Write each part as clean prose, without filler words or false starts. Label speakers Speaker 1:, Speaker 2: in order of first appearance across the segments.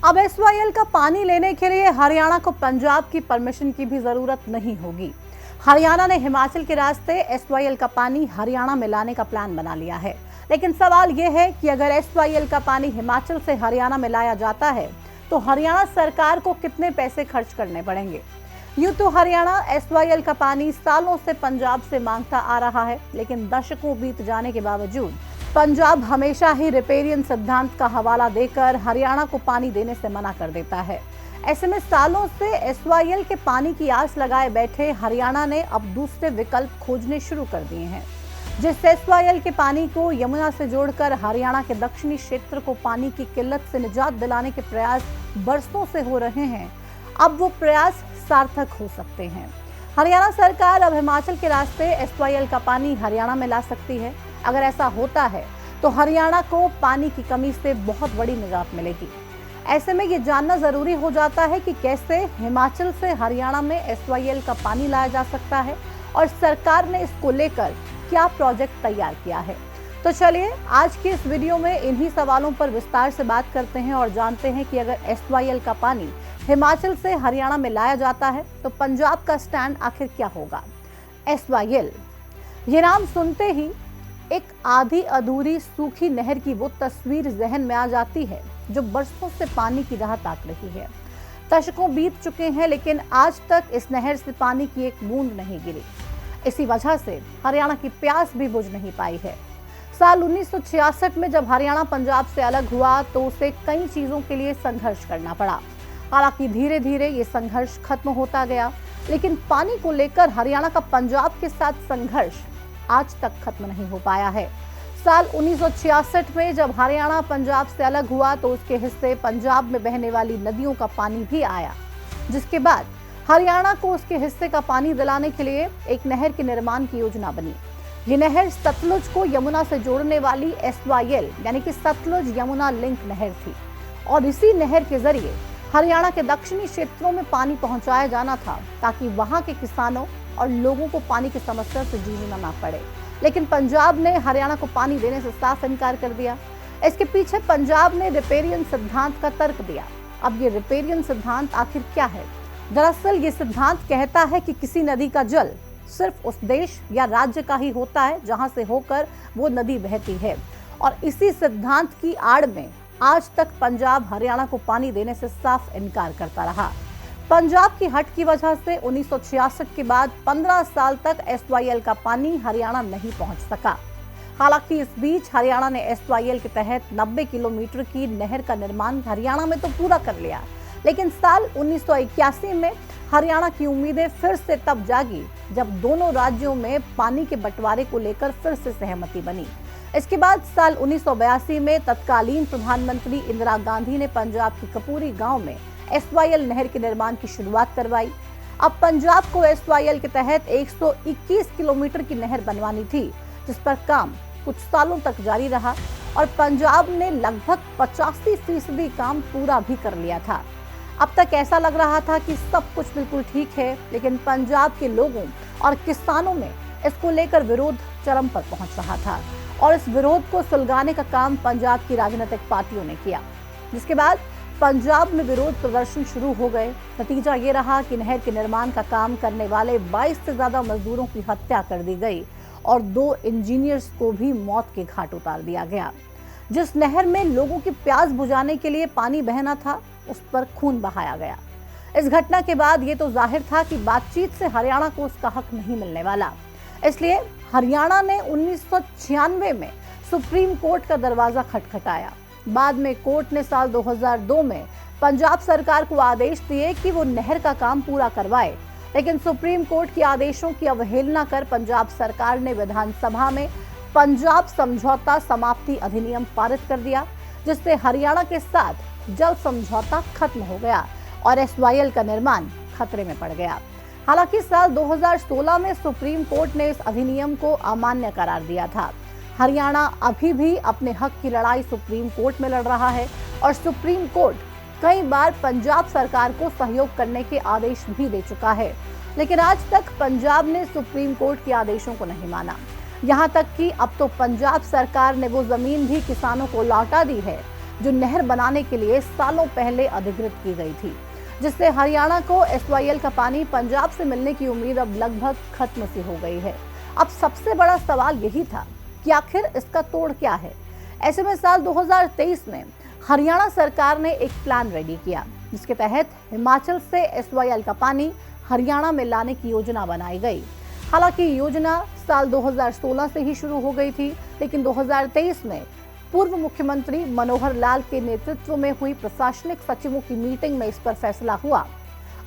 Speaker 1: अब एसवाईएल का पानी लेने के लिए हरियाणा को पंजाब की परमिशन की भी जरूरत नहीं होगी। हरियाणा ने हिमाचल के रास्ते एसवाईएल का पानी हरियाणा में लाने का प्लान बना लिया है। लेकिन सवाल यह है कि अगर एसवाईएल का पानी हिमाचल से हरियाणा में लाया जाता है तो हरियाणा सरकार को कितने पैसे खर्च करने पड़ेंगे। यूं तो हरियाणा एसवाईएल का पानी सालों से पंजाब से मांगता आ रहा है, लेकिन दशकों बीत जाने के बावजूद पंजाब हमेशा ही रिपेरियन सिद्धांत का हवाला देकर हरियाणा को पानी देने से मना कर देता है। ऐसे में सालों से एसवाईएल के पानी की आस लगाए बैठे हरियाणा ने अब दूसरे विकल्प खोजने शुरू कर दिए हैं। जिस एसवाईएल के पानी को यमुना से जोड़कर हरियाणा के दक्षिणी क्षेत्र को पानी की किल्लत से निजात दिलाने के प्रयास बरसों से हो रहे हैं, अब वो प्रयास सार्थक हो सकते हैं। हरियाणा सरकार अब हिमाचल के रास्ते एसवाईएल का पानी हरियाणा में ला सकती है। अगर ऐसा होता है तो हरियाणा को पानी की कमी से बहुत बड़ी निजात मिलेगी। ऐसे में ये जानना जरूरी हो जाता है कि कैसे हिमाचल से हरियाणा में एसवाईएल का पानी लाया जा सकता है और सरकार ने इसको लेकर क्या प्रोजेक्ट तैयार किया है। तो चलिए आज की इस वीडियो में इन्हीं सवालों पर विस्तार से बात करते हैं और जानते हैं कि अगर एसवाईएल का पानी हिमाचल से हरियाणा में लाया जाता है तो पंजाब का स्टैंड आखिर क्या होगा। एसवाईएल, ये नाम सुनते ही एक आधी अधूरी सूखी नहर की वो तस्वीर जहन में आ जाती है जो बरसों से पानी की राह ताक रही है। दशकों बीत चुके हैं, लेकिन आज तक इस नहर से पानी की एक बूंद नहीं गिरी। इसी वजह से हरियाणा की प्यास भी बुझ नहीं पाई है। साल 1966 में जब हरियाणा पंजाब से अलग हुआ तो उसे कई चीजों के लिए संघर्ष करना पड़ा। हालांकि धीरे धीरे ये संघर्ष खत्म होता गया, लेकिन पानी को लेकर हरियाणा का पंजाब के साथ संघर्ष आज तक खत्म नहीं हो पाया है। साल 1966 में जब हरियाणा पंजाब से अलग हुआ तो उसके हिस्से पंजाब में बहने वाली नदियों का पानी भी आया, जिसके बाद हरियाणा को उसके हिस्से का पानी दिलाने के लिए एक नहर के निर्माण की योजना बनी। ये नहर सतलुज को यमुना से जोड़ने वाली एसवाईएल यानी कि सतलुज यमुना लिंक नहर थी और इसी नहर के जरिए हरियाणा के दक्षिणी क्षेत्रों में पानी पहुंचाया जाना था ताकि वहां के किसानों और लोगों को पानी की समस्या से जूझना ना पड़े। लेकिन पंजाब ने हरियाणा को पानी देने से साफ इनकार कर दिया। इसके पीछे पंजाब ने रिपेरियन सिद्धांत का तर्क दिया। अब ये रिपेरियन सिद्धांत आखिर क्या है? दरअसल ये सिद्धांत कहता है कि किसी नदी का जल सिर्फ उस देश या राज्य का ही होता है जहां से होकर वो नदी बहती है, और इसी सिद्धांत की आड़ में आज तक पंजाब हरियाणा को पानी देने से साफ इनकार करता रहा। पंजाब की हट की वजह से 1966 के बाद 15 साल तक एसवाईएल का पानी हरियाणा नहीं पहुंच सका। हालांकि इस बीच हरियाणा ने एसवाईएल के तहत 90 किलोमीटर की नहर का निर्माण हरियाणा में तो पूरा कर लिया, लेकिन साल 1981 में हरियाणा की उम्मीदें फिर से तब जागी जब दोनों राज्यों में पानी के बंटवारे को लेकर फिर से सहमति बनी। इसके बाद साल 1982 में तत्कालीन प्रधानमंत्री इंदिरा गांधी ने पंजाब की कपूरी गांव में एसवाईएल नहर के निर्माण की शुरुआत करवाई। अब पंजाब को एसवाईएल के तहत 121 किलोमीटर की नहर बनवानी थी, जिस पर काम कुछ सालों तक जारी रहा और पंजाब ने लगभग 85% काम पूरा भी कर लिया था। अब तक ऐसा लग रहा था कि सब कुछ बिल्कुल ठीक है, लेकिन पंजाब के लोगों और किसानों में इसको लेकर विरोध चरम पर पहुंच रहा था और इस विरोध को सुलगाने का काम पंजाब की राजनीतिक पार्टियों ने किया, जिसके बाद पंजाब में विरोध प्रदर्शन शुरू हो गए। नतीजा ये रहा कि नहर के निर्माण का काम करने वाले 22 से ज्यादा मजदूरों की हत्या कर दी गई और 2 इंजीनियर्स को भी मौत के घाट उतार दिया गया। जिस नहर में लोगों की प्यास बुझाने के लिए पानी बहना था, उस पर खून बहाया गया। इस घटना के बाद ये तो जाहिर था कि बातचीत से हरियाणा को उसका हक नहीं मिलने वाला। इसलिए हरियाणा ने 1996 में सुप्रीम कोर्ट का दरवाजा खटखटाया। बाद में कोर्ट ने साल 2002 में पंजाब सरकार को आदेश दिए कि वो नहर का काम पूरा करवाए, लेकिन सुप्रीम कोर्ट के आदेशों की अवहेलना कर पंजाब सरकार ने विधानसभा में पंजाब समझौता समाप्ति अधिनियम पारित कर दिया, जिससे हरियाणा के साथ जल समझौता खत्म हो गया और एसवाईएल का निर्माण खतरे में पड़ गया। हालांकि साल 2016 में सुप्रीम कोर्ट ने इस अधिनियम को अमान्य करार दिया था। हरियाणा अभी भी अपने हक की लड़ाई सुप्रीम कोर्ट में लड़ रहा है और सुप्रीम कोर्ट कई बार पंजाब सरकार को सहयोग करने के आदेश भी दे चुका है, लेकिन आज तक पंजाब ने सुप्रीम कोर्ट के आदेशों को नहीं माना। यहाँ तक कि अब तो पंजाब सरकार ने वो जमीन भी किसानों को लौटा दी है जो नहर बनाने के लिए सालों पहले अधिकृत की गई थी, जिससे हरियाणा को एसवाईएल का पानी पंजाब से मिलने की उम्मीद अब लगभग खत्म सी हो गई है। अब सबसे बड़ा सवाल यही था कि आखिर इसका तोड़ क्या है। ऐसे में साल 2023 में हरियाणा सरकार ने एक प्लान रेडी किया, जिसके तहत हिमाचल से एसवाईएल का पानी हरियाणा में लाने की योजना बनाई गई। हालांकि योजना साल 2016 से ही शुरू हो गई थी, लेकिन 2023 में पूर्व मुख्यमंत्री मनोहर लाल के नेतृत्व में हुई प्रशासनिक सचिवों की मीटिंग में इस पर फैसला हुआ।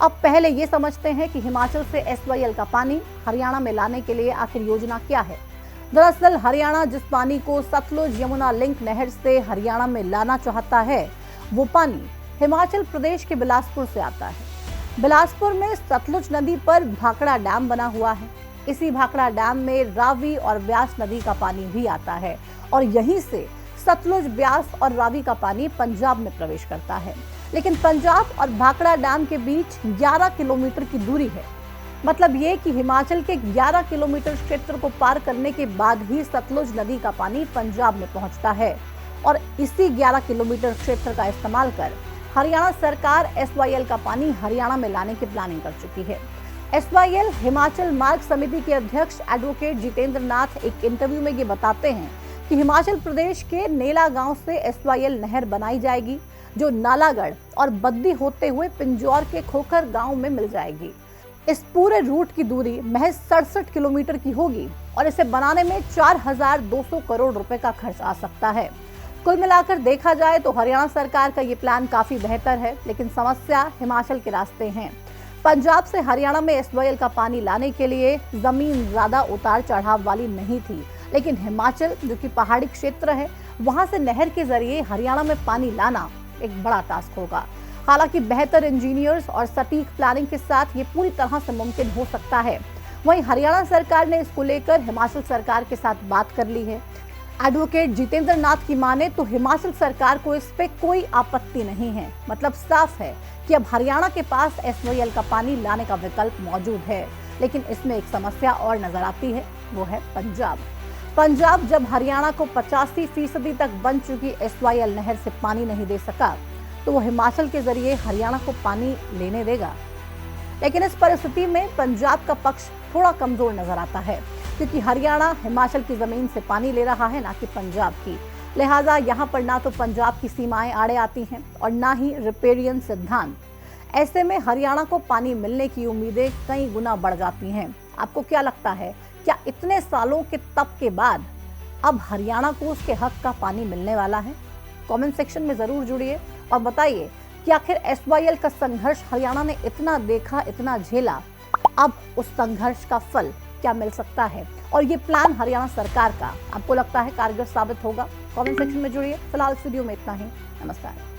Speaker 1: अब पहले ये समझते हैं कि हिमाचल से एसवाईएल का पानी हरियाणा में लाने के लिए आखिर योजना क्या है। दरअसल हरियाणा जिस पानी को सतलुज यमुना लिंक नहर से हरियाणा में लाना चाहता है, वो पानी हिमाचल प्रदेश के बिलासपुर से आता है। बिलासपुर में सतलुज नदी पर भाखड़ा डैम बना हुआ है। इसी भाखड़ा डैम में रावी और ब्यास नदी का पानी भी आता है और यहीं से सतलुज, ब्यास और रावी का पानी पंजाब में प्रवेश करता है। लेकिन पंजाब और भाखड़ा डैम के बीच 11 किलोमीटर की दूरी है। मतलब ये कि हिमाचल के 11 किलोमीटर क्षेत्र को पार करने के बाद ही सतलुज नदी का पानी पंजाब में पहुंचता है और इसी 11 किलोमीटर क्षेत्र का इस्तेमाल कर हरियाणा सरकार एसवाईएल का पानी हरियाणा में लाने की प्लानिंग कर चुकी है। एसवाईएल हिमाचल मार्ग समिति के अध्यक्ष एडवोकेट जितेंद्र नाथ एक इंटरव्यू में ये बताते हैं कि हिमाचल प्रदेश के नेला गांव से एसवाईएल नहर बनाई जाएगी, जो नालागढ़ और बद्दी होते हुए पिंजौर के खोखर गांव में मिल जाएगी। इस पूरे रूट की दूरी महज 67 किलोमीटर की होगी और इसे बनाने में 4,200 करोड़ रुपए का खर्च आ सकता है। कुल मिलाकर देखा जाए तो हरियाणा सरकार का ये प्लान काफी बेहतर है, लेकिन समस्या हिमाचल के रास्ते हैं। पंजाब से हरियाणा में एसवाईएल का पानी लाने के लिए जमीन ज्यादा उतार चढ़ाव वाली नहीं थी, लेकिन हिमाचल जो कि पहाड़ी क्षेत्र है, वहां से नहर के जरिए हरियाणा में पानी लाना एक बड़ा टास्क होगा। हालांकि बेहतर इंजीनियर्स और सटीक प्लानिंग के साथ ये पूरी तरह से मुमकिन हो सकता है। वहीं हरियाणा सरकार ने इसको लेकर हिमाचल सरकार के साथ बात कर ली है। एडवोकेट जितेंद्र नाथ की माने तो हिमाचल सरकार को इस पे कोई आपत्ति नहीं है। मतलब साफ है कि अब हरियाणा के पास एसवाईएल का पानी लाने का विकल्प मौजूद है। लेकिन इसमें एक समस्या और नजर आती है, वो है पंजाब। पंजाब जब हरियाणा को 85% तक बन चुकी एसवाईएल नहर से पानी नहीं दे सका, तो वो हिमाचल के जरिए हरियाणा को पानी लेने देगा। लेकिन इस परिस्थिति में पंजाब का पक्ष थोड़ा कमजोर नजर आता है, क्योंकि हरियाणा हिमाचल की जमीन से पानी ले रहा है, ना कि पंजाब की। लिहाजा यहाँ पर ना तो पंजाब की सीमाएं आड़े आती हैं और ना ही रिपेरियन सिद्धांत। ऐसे में हरियाणा को पानी मिलने की उम्मीदें कई गुना बढ़ जाती हैं। आपको क्या लगता है, क्या इतने सालों के तप के बाद अब हरियाणा को उसके हक का पानी मिलने वाला है? कमेंट सेक्शन में जरूर जुड़िए और बताइए कि आखिर एसवाईएल का संघर्ष हरियाणा ने इतना देखा, इतना झेला, अब उस संघर्ष का फल क्या मिल सकता है और ये प्लान हरियाणा सरकार का आपको लगता है कारगर साबित होगा? कमेंट सेक्शन में जुड़िए। फिलहाल इस वीडियो में इतना ही। नमस्कार।